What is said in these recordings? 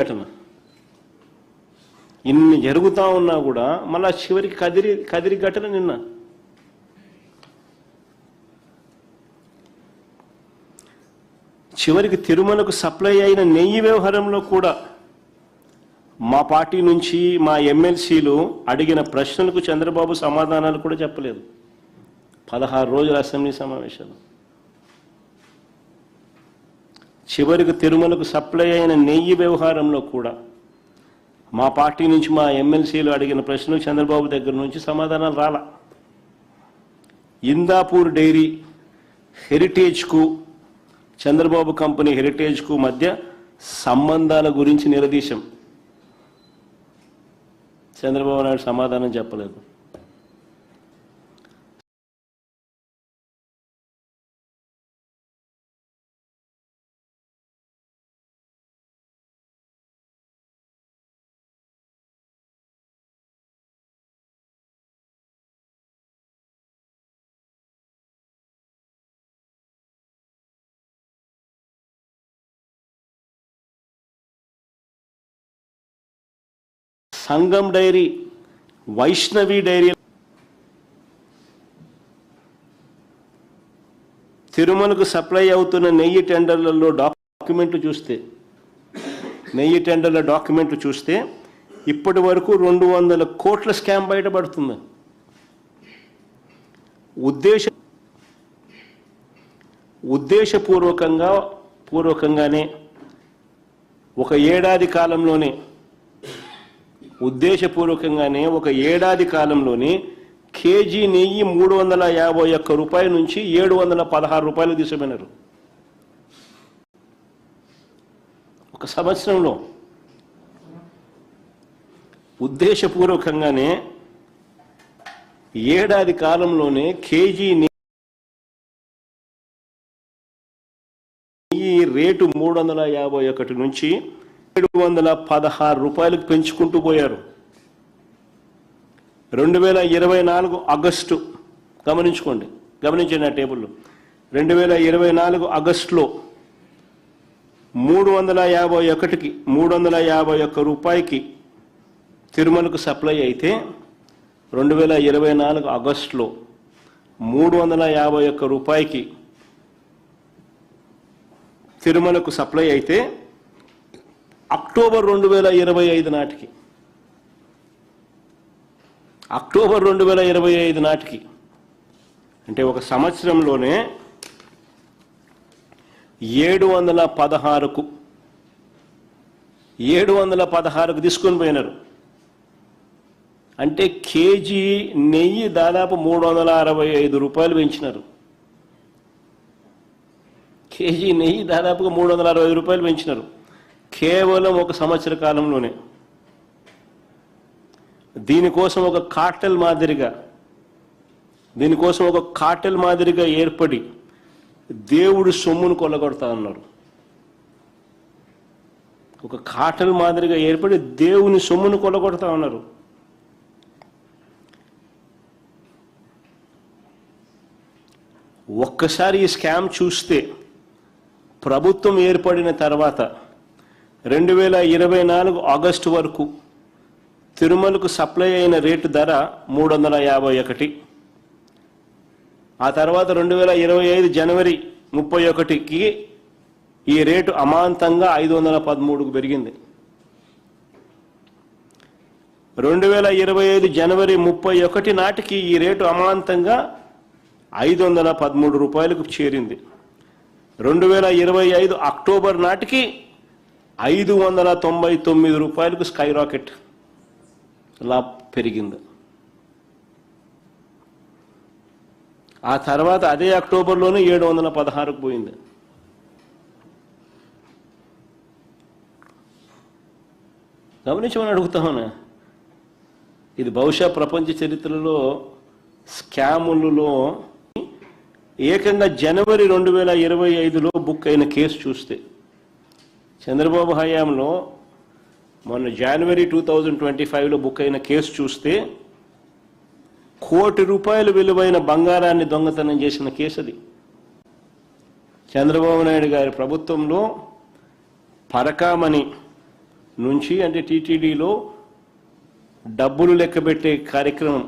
ఘటన ఇన్ని జరుగుతూ ఉన్నా కూడా మళ్ళా చివరికి కదిరి ఘటన నిన్న. చివరికి తిరుమలకు సప్లై అయిన నెయ్యి వ్యవహారంలో కూడా మా పార్టీ నుంచి మా ఎమ్మెల్సీలు అడిగిన ప్రశ్నలకు చంద్రబాబు సమాధానాలు కూడా చెప్పలేదు. 16 రోజుల అసెంబ్లీ సమావేశాలు. చివరికి తిరుమలకు సప్లై అయిన నెయ్యి వ్యవహారంలో కూడా మా పార్టీ నుంచి మా ఎమ్మెల్సీలు అడిగిన ప్రశ్నలు చంద్రబాబు దగ్గర నుంచి సమాధానాలు రాలా. ఇందాపూర్ డైరీ హెరిటేజ్కు, చంద్రబాబు కంపెనీ హెరిటేజ్కు మధ్య సంబంధాల గురించి నిలదీశాం. చంద్రబాబు నాయుడు సమాధానం చెప్పలేదు. సంగం డైరీ, వైష్ణవి డైరీ, తిరుమలకు సప్లై అవుతున్న నెయ్యి టెండర్లలో డాక్యుమెంట్లు చూస్తే ఇప్పటి వరకు 200 కోట్ల స్కామ్ బయటపడుతుంది. ఉద్దేశపూర్వకంగానే ఒక ఏడాది కాలంలోనే కేజీ నెయ్యి 351 రూపాయల నుంచి 716 రూపాయలు తీసుకుపోయినారు. ఒక సంవత్సరంలో ఉద్దేశపూర్వకంగానే ఏడాది కాలంలోనే కేజీ నెయ్యి రేటు 351 నుంచి 716 రూపాయలకు పెంచుకుంటూ పోయారు. 2024 ఆగస్టు గమనించండి ఆ టేబుల్లో. 2024 ఆగస్టులో 351 రూపాయికి తిరుమలకు సప్లై అయితే 2024 ఆగస్టులో 351 రూపాయికి తిరుమలకు సప్లై అయితే అక్టోబర్ 2025 నాటికి అంటే ఒక సంవత్సరంలోనే 716కు తీసుకొని పోయినారు. అంటే కేజీ నెయ్యి దాదాపు 365 రూపాయలు పెంచినారు. కేజీ నెయ్యి దాదాపుగా 365 రూపాయలు పెంచినారు కేవలం ఒక సంవత్సర కాలంలోనే. దీనికోసం ఒక కార్టెల్ మాదిరిగా ఏర్పడి దేవుడి సొమ్మును కొల్లగొడతా ఉన్నారు. ఒక కార్టెల్ మాదిరిగా ఏర్పడి దేవుని సొమ్మును కొల్లగొడతా ఉన్నారు. ఒక్కసారి ఈ స్కామ్ చూస్తే ప్రభుత్వం ఏర్పడిన తర్వాత 2024 ఆగస్టు వరకు తిరుమలకు సప్లై అయిన రేటు ధర 351. ఆ తర్వాత 2025 జనవరి 31కి ఈ రేటు అమాంతంగా 513కు పెరిగింది. 2025 జనవరి 31 నాటికి ఈ రేటు అమాంతంగా 513 రూపాయలకు చేరింది. 2025 అక్టోబర్ నాటికి 599 రూపాయలకు స్కై రాకెట్ లా పెరిగింది. ఆ తర్వాత అదే అక్టోబర్లోనే 716కు పోయింది. గమనించమని అడుగుతామన్నా. ఇది బహుశా ప్రపంచ చరిత్రలో స్కాములలో ఏకంగా జనవరి 2025లో బుక్ అయిన కేసు చూస్తే, చంద్రబాబు హయాంలో మొన్న జనవరి 2025లో బుక్ అయిన కేసు చూస్తే ₹1 కోటి విలువైన బంగారాన్ని దొంగతనం చేసిన కేసు అది. చంద్రబాబు నాయుడు గారి ప్రభుత్వంలో పరకామణి నుంచి అంటే టీటీడీలో డబ్బులు లెక్కబెట్టే కార్యక్రమం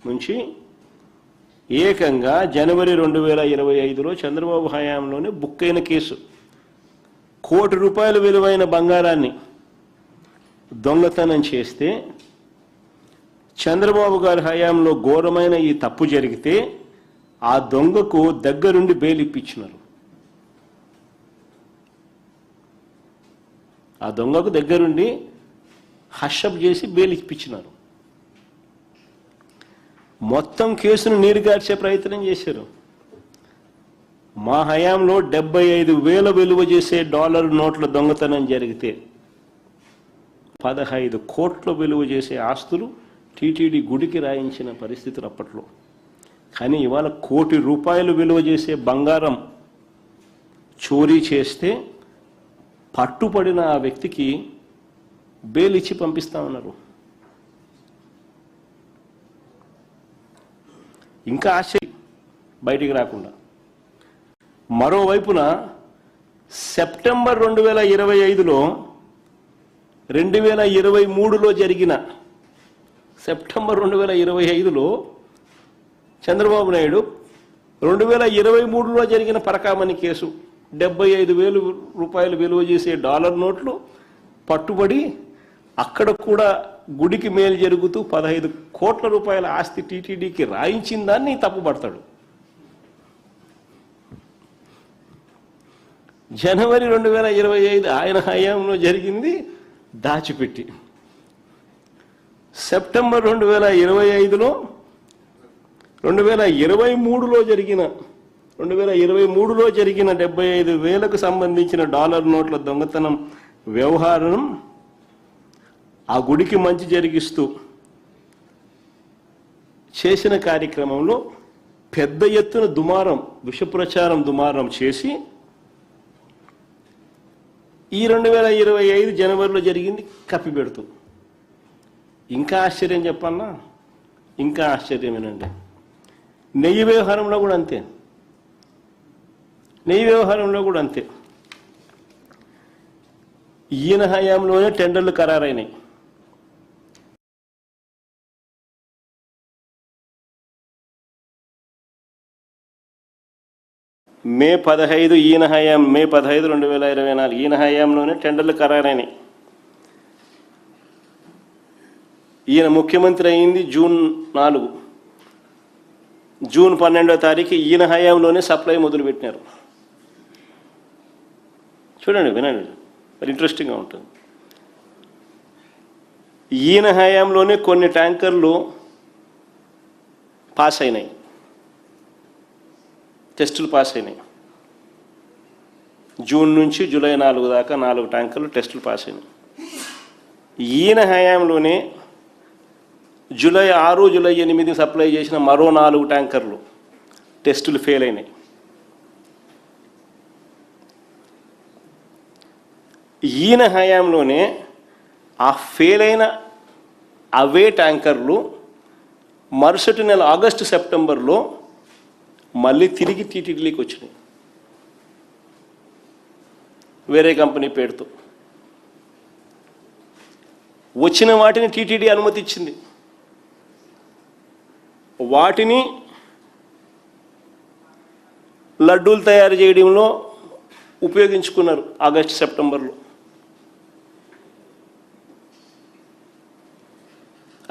నుంచి ఏకంగా జనవరి 2025లో చంద్రబాబు హయాంలోనే బుక్ అయిన కేసు ₹1 కోటి విలువైన బంగారాన్ని దొంగతనం చేస్తే చంద్రబాబు గారి హయాంలో ఘోరమైన ఈ తప్పు జరిగితే ఆ దొంగకు దగ్గరుండి బెయిల్ ఇప్పించినారు. ఆ దొంగకు దగ్గరుండి హషప్ చేసి బెయిల్ ఇప్పించినారు. మొత్తం కేసును నీరుగార్చే ప్రయత్నం చేశారు. మా హయాంలో 75,000 విలువ చేసే డాలర్ నోట్ల దొంగతనం జరిగితే 15 కోట్ల విలువ చేసే ఆస్తులు టీటీడీ గుడికి రాయించిన పరిస్థితులు అప్పట్లో. కానీ ఇవాళ ₹1 కోటి విలువ చేసే బంగారం చోరీ చేస్తే పట్టుపడిన ఆ వ్యక్తికి బెయిల్ ఇచ్చి పంపిస్తామన్నారు. ఇంకా ఆశ్చర్యం బయటికి రాకుండా మరోవైపున సెప్టెంబర్ 2025లో 2023లో జరిగిన సెప్టెంబర్ 2025లో చంద్రబాబు నాయుడు 2023లో జరిగిన పరకామణి కేసు ₹75,000 విలువ చేసే డాలర్ నోట్లు పట్టుబడి అక్కడ కూడా గుడికి మేలు జరుగుతూ ₹15 కోట్ల ఆస్తి టీటీడీకి రాయించిన దాన్ని తప్పుపడతాడు. జనవరి 2025 ఆయన హయాంలో జరిగింది దాచిపెట్టి సెప్టెంబర్ 2025లో 2023లో జరిగిన 75,000కు సంబంధించిన డాలర్ నోట్ల దొంగతనం వ్యవహారం ఆ గుడికి మంచి జరిగిస్తూ చేసిన కార్యక్రమంలో పెద్ద ఎత్తున విషప్రచారం దుమారం చేసి ఈ 2025 జనవరిలో జరిగింది కప్పిపెడుతూ. ఇంకా ఆశ్చర్యం చెప్పన్నా, ఇంకా ఆశ్చర్యమేనండి. నెయ్యి వ్యవహారంలో కూడా అంతే. ఈయన హయాంలోనే టెండర్లు ఖరారైనాయి. మే 15 ఈయన హయాం, మే 15, 2024 ఈయన హయాంలోనే టెండర్లు ఖరారైనాయి. ఈయన ముఖ్యమంత్రి అయింది జూన్ 4. జూన్ 12వ తారీఖు ఈయన హయాంలోనే సప్లై మొదలుపెట్టినారు. చూడండి, వినండి, మరి ఇంట్రెస్టింగ్గా ఉంటుంది. ఈయన హయాంలోనే కొన్ని ట్యాంకర్లు పాస్ అయినాయి, టెస్టులు పాస్ అయినాయి. జూన్ నుంచి జూలై 4 దాకా 4 ట్యాంకర్లు టెస్టులు పాస్ అయినాయి. ఈయన హయాంలోనే జూలై 6, జూలై 8 సప్లై చేసిన మరో 4 ట్యాంకర్లు టెస్టులు ఫెయిల్ అయినాయి. ఈయన హయాంలోనే ఆ ఫెయిల్ అయిన అవే ట్యాంకర్లు మరుసటి నెల ఆగస్టు, సెప్టెంబర్లో మళ్ళీ తిరిగి టీటీడీకి వచ్చినాయి వేరే కంపెనీ పేరుతో. వచ్చిన వాటిని టీటీడీ అనుమతి ఇచ్చింది. వాటిని లడ్డూలు తయారు చేయడంలో ఉపయోగించుకున్నారు ఆగస్టు, సెప్టెంబర్లో.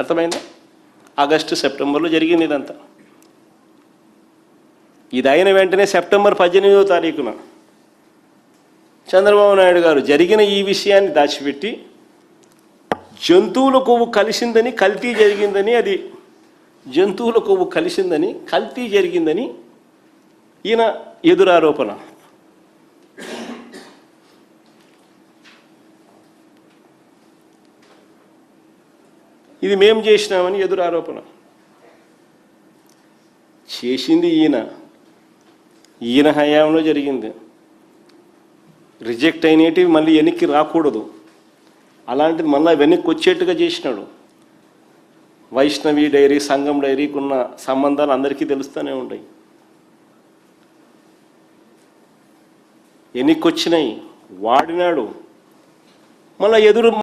అర్థమైందా? ఆగస్టు, సెప్టెంబర్లో జరిగింది ఇదంతా. ఇది అయిన వెంటనే సెప్టెంబర్ 18వ తారీఖున చంద్రబాబు నాయుడు గారు జరిగిన ఈ విషయాన్ని దాచిపెట్టి జంతువుల కొవ్వు కలిసిందని, కల్తీ జరిగిందని, అది జంతువుల కొవ్వు కలిసిందని, కల్తీ జరిగిందని ఈయన ఎదురారోపణ. ఇది మేము చేసినామని ఎదురారోపణ చేసింది ఈయన హయాంలో జరిగింది. రిజెక్ట్ అయినవి మళ్ళీ వెనక్కి రాకూడదు, అలాంటిది మళ్ళీ వెనక్కి వచ్చేట్టుగా చేసినాడు. వైష్ణవి డైరీ, సంఘం డైరీకి ఉన్న సంబంధాలు అందరికీ తెలుస్తూనే ఉంటాయి. వెనక్కి వచ్చినాయి, వాడినాడు. మళ్ళీ ఎదురు